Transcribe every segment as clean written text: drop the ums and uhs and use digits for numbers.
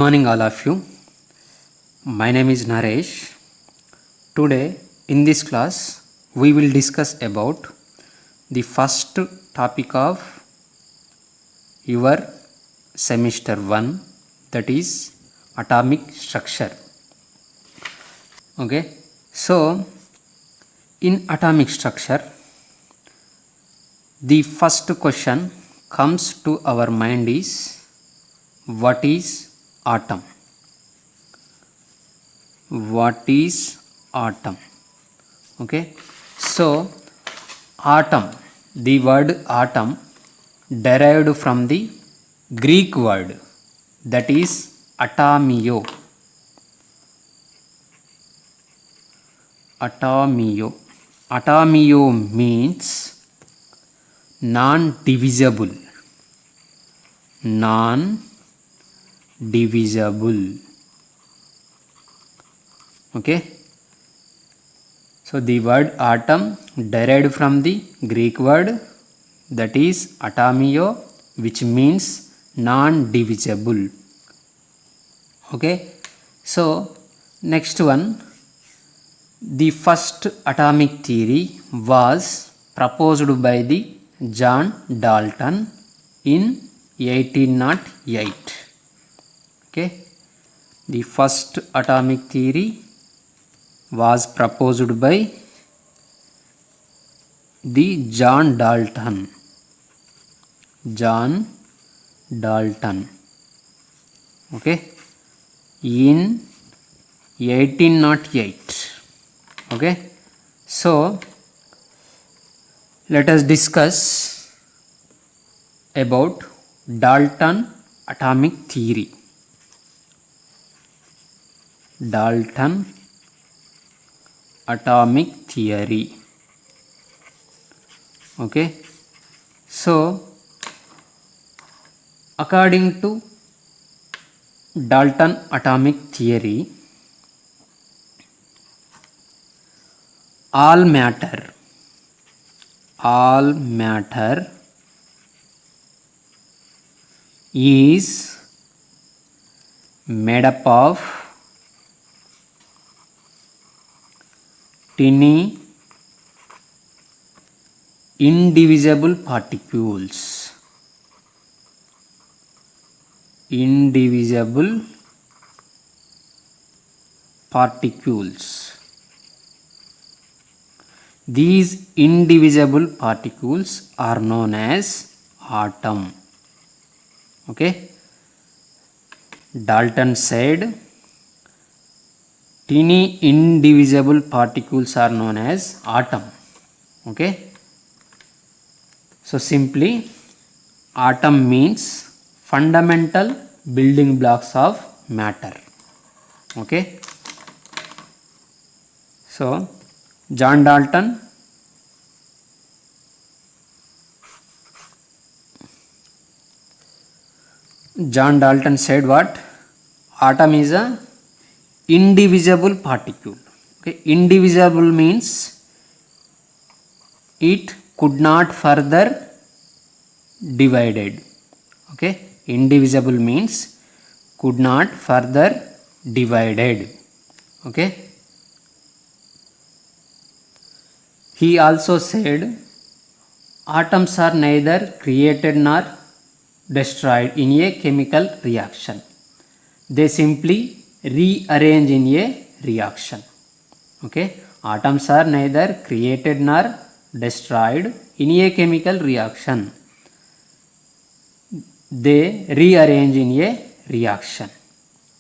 Morning, all of you. My name is Naresh. Today, in this class, we will discuss about the first topic of your semester 1, that is atomic structure. Okay, so in atomic structure, the first question comes to our mind is, what is atom? What is atom? Okay, so atom, the word atom derived from the Greek word, that is atomio. Atomio means non-divisible. Okay, so the word atom derived from the Greek word, that is atomio, which means non-divisible. Okay, so next one, the first atomic theory was proposed by the John Dalton in 1808. Okay, the first atomic theory was proposed by the John Dalton. Okay, in 1808. Okay, so let us discuss about Dalton atomic theory. Dalton atomic theory. Okay, so according to Dalton atomic theory, all matter is made up of tiny indivisible particles. These indivisible particles are known as atom. Okay, Dalton said tiny indivisible particles are known as atom. Okay, so simply atom means fundamental building blocks of matter. Okay, so John Dalton said what? Atom is a indivisible particle. Okay, indivisible means it could not further divided. Okay, indivisible means could not further divided. Okay, he also said atoms are neither created nor destroyed in a chemical reaction. They simply rearrange in a reaction. Okay, atoms are neither created nor destroyed in a chemical reaction. They rearrange in a reaction.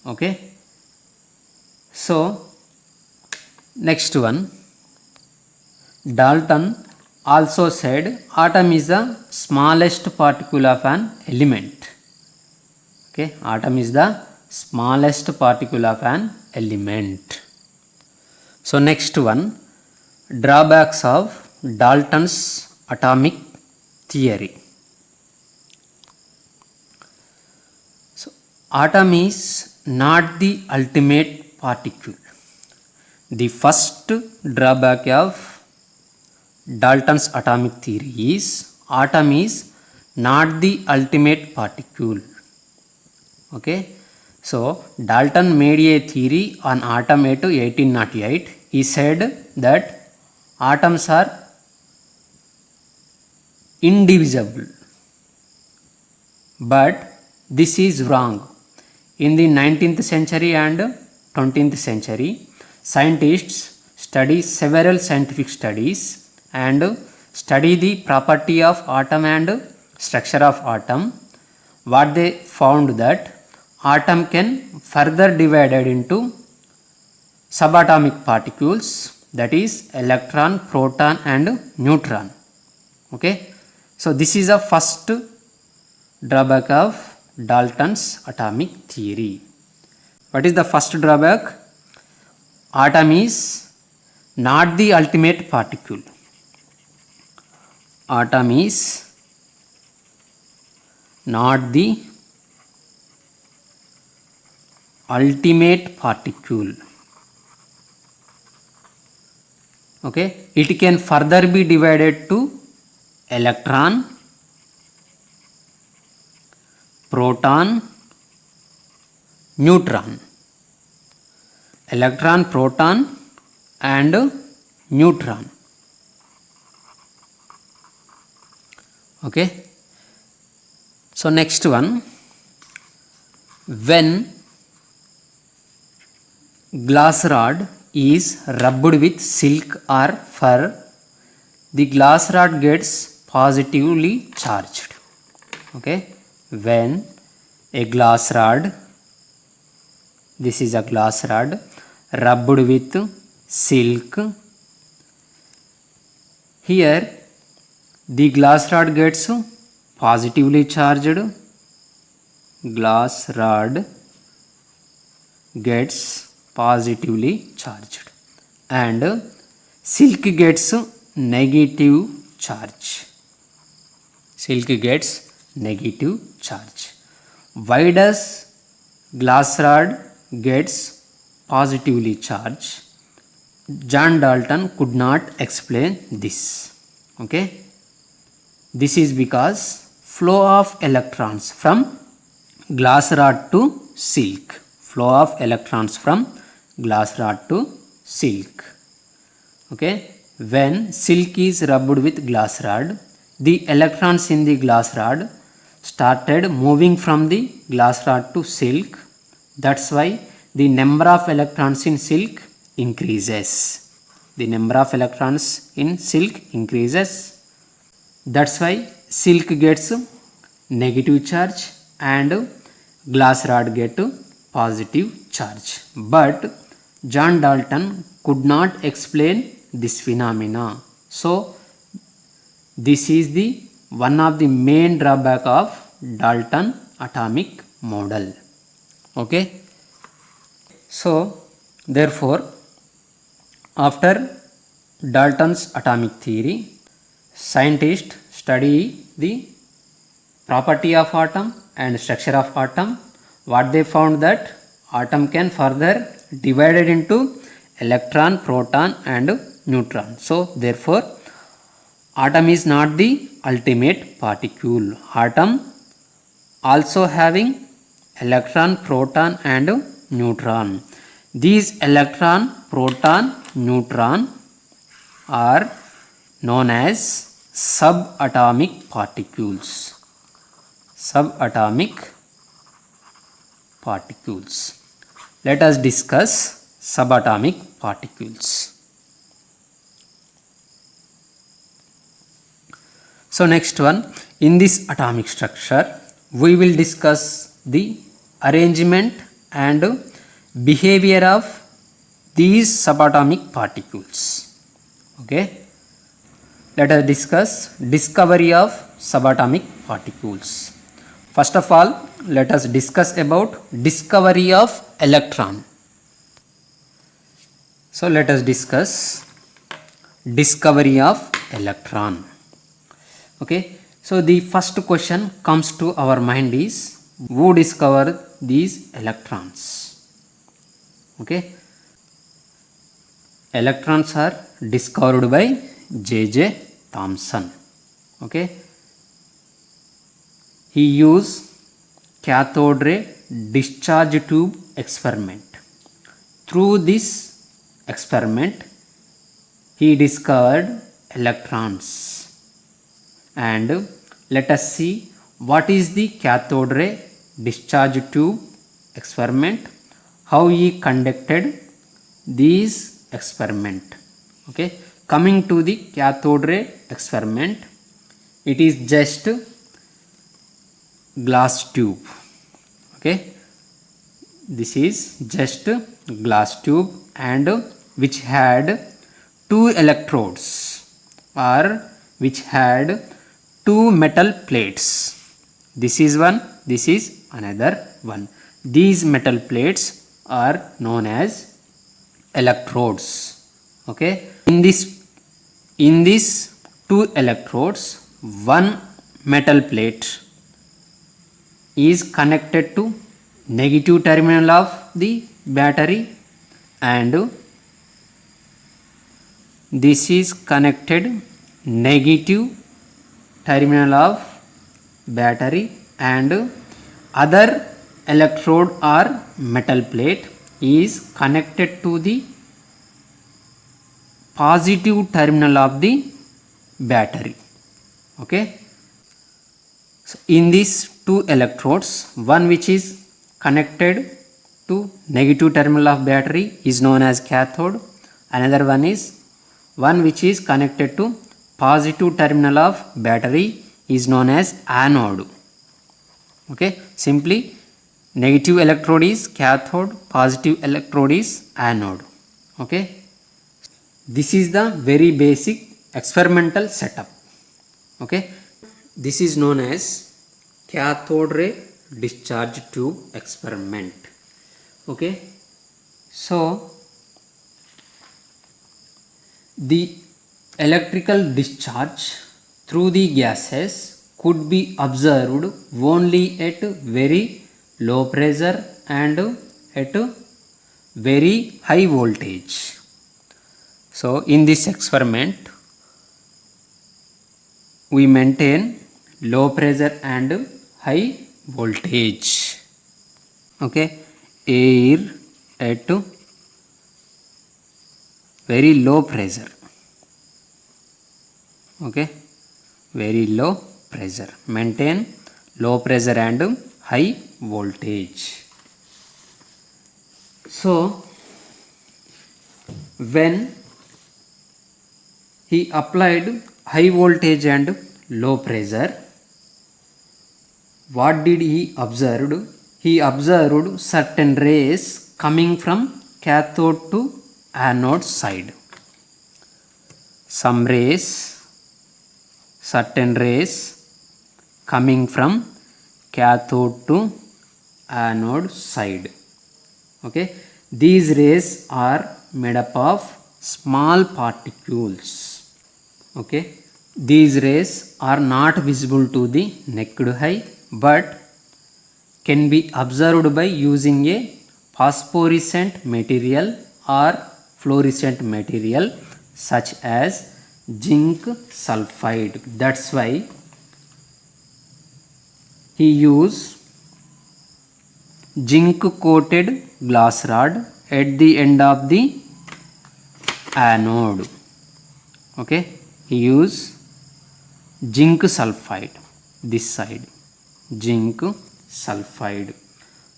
Okay, so next one, Dalton also said atom is the smallest particle of an element. Okay, atom is the smallest particle of an element. So next one, drawbacks of Dalton's atomic theory. So atom is not the ultimate particle. The first drawback of Dalton's atomic theory is atom is not the ultimate particle. Okay, So Dalton made a theory on atom at 1808. He said that atoms are indivisible, but this is wrong. In the 19th century and 20th century, scientists study several scientific studies and study the property of atom and structure of atom. What they found that atom can further divided into subatomic particles, that is electron, proton and neutron. Okay, so this is a first drawback of Dalton's atomic theory. What is the first drawback? Atom is not the ultimate particle. Atom is not the ultimate particle. Okay, it can further be divided to electron, proton, neutron. Electron, proton and neutron. Okay, so next one, when glass rod is rubbed with silk or fur, the glass rod gets positively charged. Okay, when a glass rod, this is a glass rod rubbed with silk, here the glass rod gets positively charged. Glass rod gets positively charged and silk gets negative charge. Silk gets negative charge. Why does glass rod gets positively charged? John Dalton could not explain this. Okay, this is because flow of electrons from glass rod to silk. Flow of electrons from glass rod to silk. Okay, when silk is rubbed with glass rod, the electrons in the glass rod started moving from the glass rod to silk. That's why the number of electrons in silk increases. The number of electrons in silk increases. That's why silk gets negative charge and glass rod get positive charge. But John Dalton could not explain this phenomena. So this is the one of the main drawback of Dalton atomic model. Okay, so therefore after Dalton's atomic theory, scientists study the property of atom and structure of atom. What they found that atom can further divided into electron, proton and neutron. So therefore atom is not the ultimate particle. Atom also having electron, proton and neutron. These electron, proton, neutron are known as subatomic particles. Subatomic particles. Let us discuss subatomic particles. So next one, in this atomic structure we will discuss the arrangement and behavior of these subatomic particles. Okay, let us discuss discovery of subatomic particles. First of all, let us discuss about discovery of electron. So let us discuss discovery of electron. Okay, so the first question comes to our mind is, who discovered these electrons? Okay, electrons are discovered by J.J. Thomson. Okay, he used cathode ray discharge tube experiment. Through this experiment, he discovered electrons. And let us see what is the cathode ray discharge tube experiment, how he conducted these experiment. Okay, coming to the cathode ray experiment, it is just glass tube. Okay, this is just glass tube and which had two electrodes or which had two metal plates. This is one, this is another one. These metal plates are known as electrodes. Okay, in this two electrodes, one metal plate is connected to negative terminal of the battery and this is connected negative terminal of battery, and other electrode or metal plate is connected to the positive terminal of the battery. Okay, so in these two electrodes, one which is connected to negative terminal of battery is known as cathode, another one is one which is connected to positive terminal of battery is known as anode. Okay, simply negative electrode is cathode, positive electrode is anode. Okay, this is the very basic experimental setup. Okay, this is known as cathode ray discharge tube experiment. Okay, so the electrical discharge through the gases could be observed only at very low pressure and at very high voltage. So in this experiment we maintain low pressure and high voltage. Okay, air at very low pressure. Okay, very low pressure, maintain low pressure and high voltage. So when he applied high voltage and low pressure, what did he observed? He observed certain rays coming from cathode to anode side. Some rays, certain rays coming from cathode to anode side. Okay, these rays are made up of small particles. Okay, these rays are not visible to the naked eye but can be observed by using a phosphorescent material or fluorescent material such as zinc sulfide. That's why he used zinc coated glass rod at the end of the anode. Okay, he used zinc sulfide, this side zinc sulfide.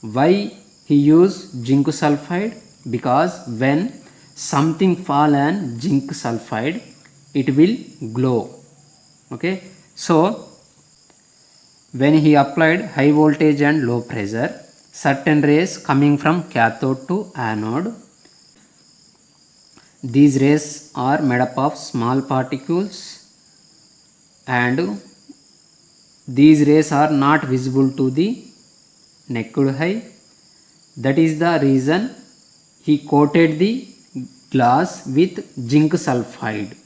Why he used zinc sulfide? Because when something fall on zinc sulfide, it will glow. Okay, so when he applied high voltage and low pressure, certain rays coming from cathode to anode, these rays are made up of small particles and these rays are not visible to the naked eye. That is the reason he coated the glass with zinc sulfide,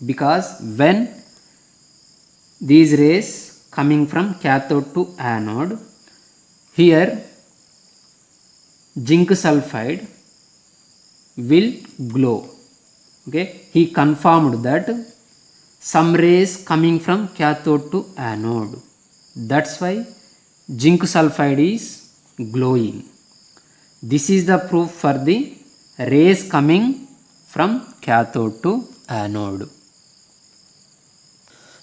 because when these rays coming from cathode to anode, here zinc sulfide will glow. Okay, he confirmed that some rays coming from cathode to anode. That's why zinc sulfide is glowing. This is the proof for the rays coming from cathode to anode.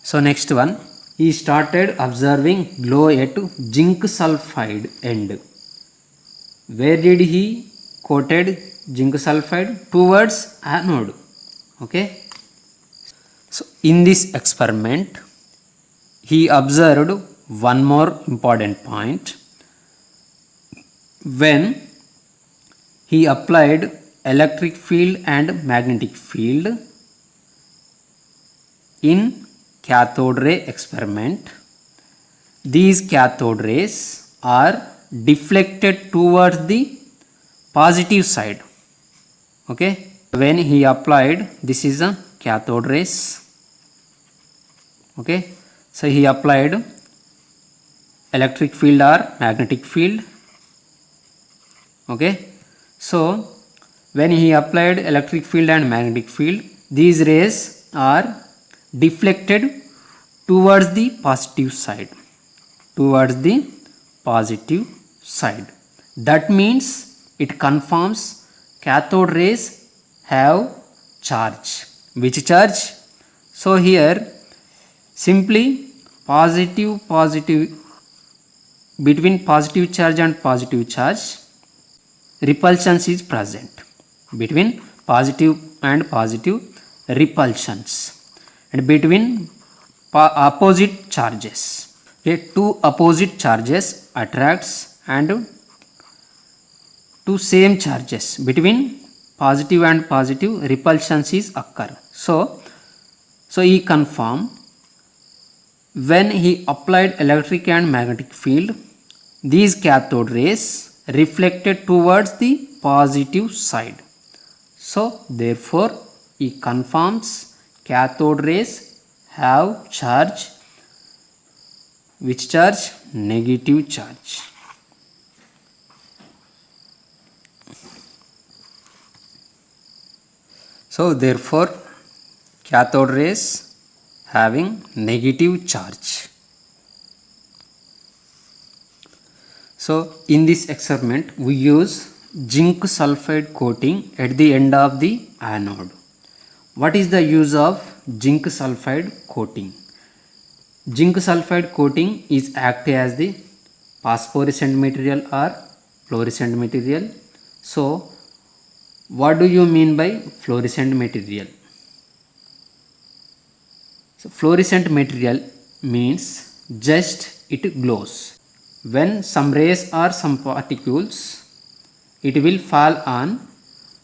So next one, he started observing glow at zinc sulfide end. Where did he coated zinc sulfide? Towards anode. Okay. So in this experiment, he observed one more important point. When he applied electric field and magnetic field in cathode ray experiment, these cathode rays are deflected towards the positive side. Okay, when he applied, this is a cathode rays. Okay, so he applied electric field or magnetic field. Okay, so when he applied electric field and magnetic field, these rays are deflected towards the positive side. Towards the positive side. That means it confirms cathode rays have charge. Which charge? So here simply positive between positive charge and positive charge, repulsions is present. Between positive and positive, repulsions, and between opposite charges. Okay, two opposite charges attracts and two same charges between positive and positive, repulsions is occur. So he confirm when he applied electric and magnetic field, these cathode rays reflected towards the positive side. So therefore he confirms cathode rays have charge. Which charge? Negative charge. So therefore cathode rays having negative charge. So in this experiment we use zinc sulfide coating at the end of the anode. What is the use of zinc sulfide coating? Zinc sulfide coating is act as the phosphorescent material or fluorescent material. So what do you mean by fluorescent material? So fluorescent material means just it glows. When some rays or some particles, it will fall on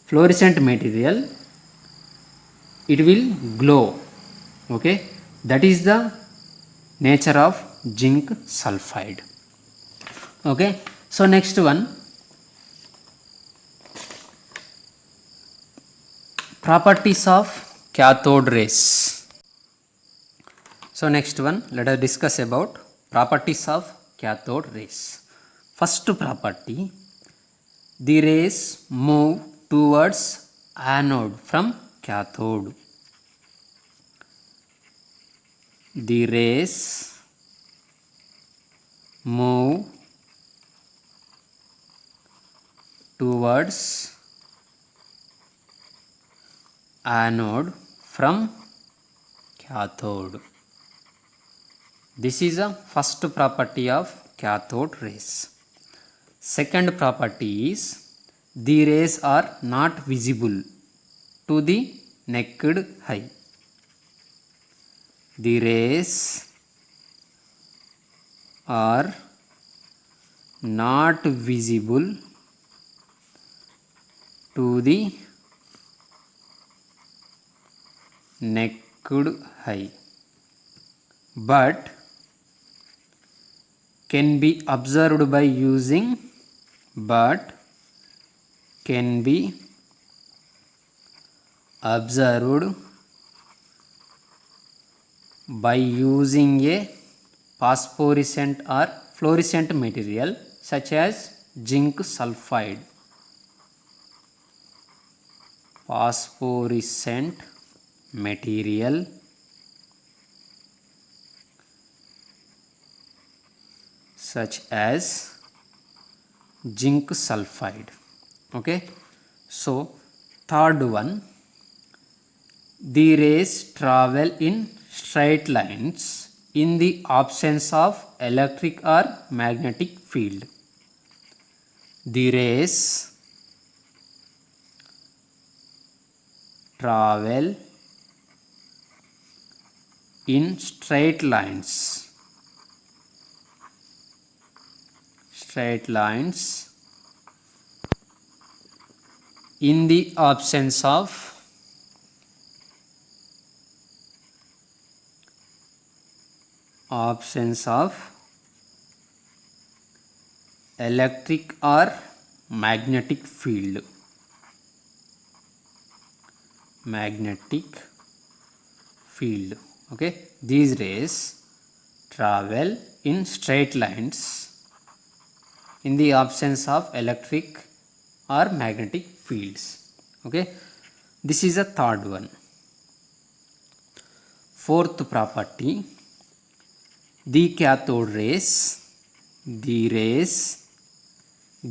fluorescent material, it will glow. Okay, that is the nature of zinc sulfide. Okay, so next one, properties of cathode rays. So next one, let us discuss about properties of cathode rays. First property, the rays move towards anode from cathode. The rays move towards anode from cathode. This is a first property of cathode rays. Second property is the rays are not visible to the naked eye. The rays are not visible to the naked eye, but can be observed by using a phosphorescent or fluorescent material such as zinc sulfide. Phosphorescent material such as zinc sulfide. Okay, so third one, the rays travel in straight lines in the absence of electric or magnetic field. The rays travel in straight lines in the absence of electric or magnetic field. Okay, these rays travel in straight lines in the absence of electric or magnetic fields. Okay, this is a third one. Fourth property, the cathode rays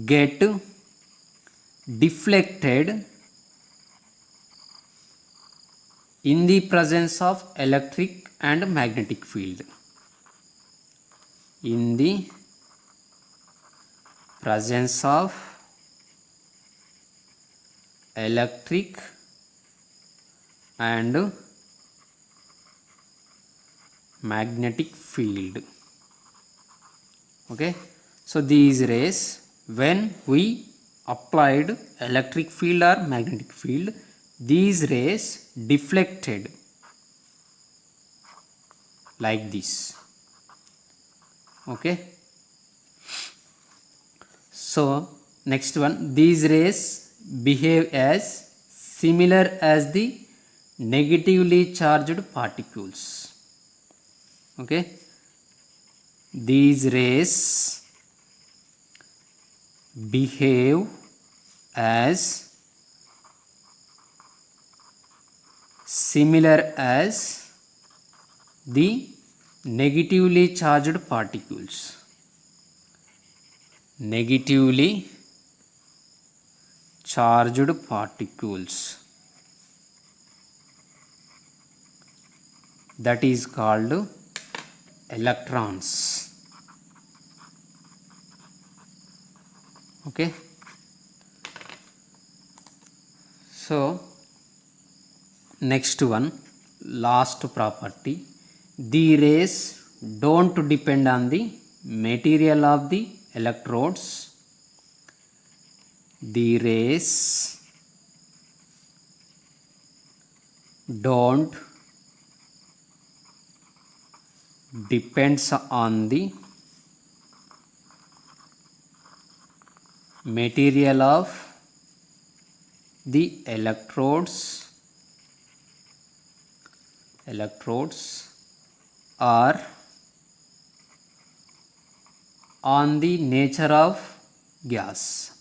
get deflected in the presence of electric and magnetic field. In the presence of electric and magnetic field. Okay, so these rays, when we applied electric field or magnetic field, these rays deflected like this. Okay, so next one, these rays behave as similar as the negatively charged particles. Okay, these rays behave as similar as the negatively charged particles. Negatively charged particles, that is called electrons. Okay, so next one, last property, the rays don't depend on the material of the electrodes. The rays don't depends on the material of the electrodes or on the nature of gas,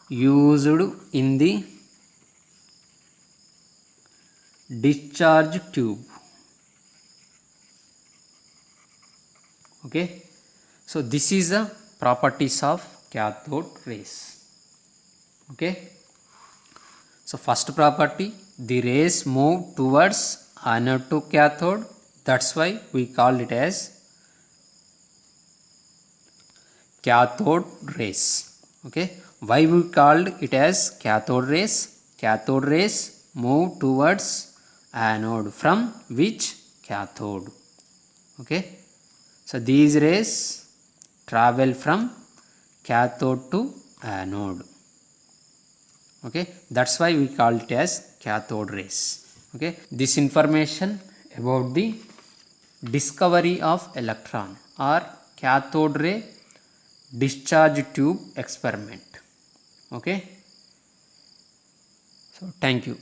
used in the discharge tube. Okay, so this is the properties of cathode rays. Okay, so first property, the rays move towards anode to cathode, that's why we call it as cathode rays. Okay, why we called it as cathode rays? Cathode rays move towards anode. From which? Cathode. Okay, so these rays travel from cathode to anode. Okay, that's why we call it as cathode rays. Okay, this information about the discovery of electron or cathode ray discharge tube experiment. Okay, so thank you.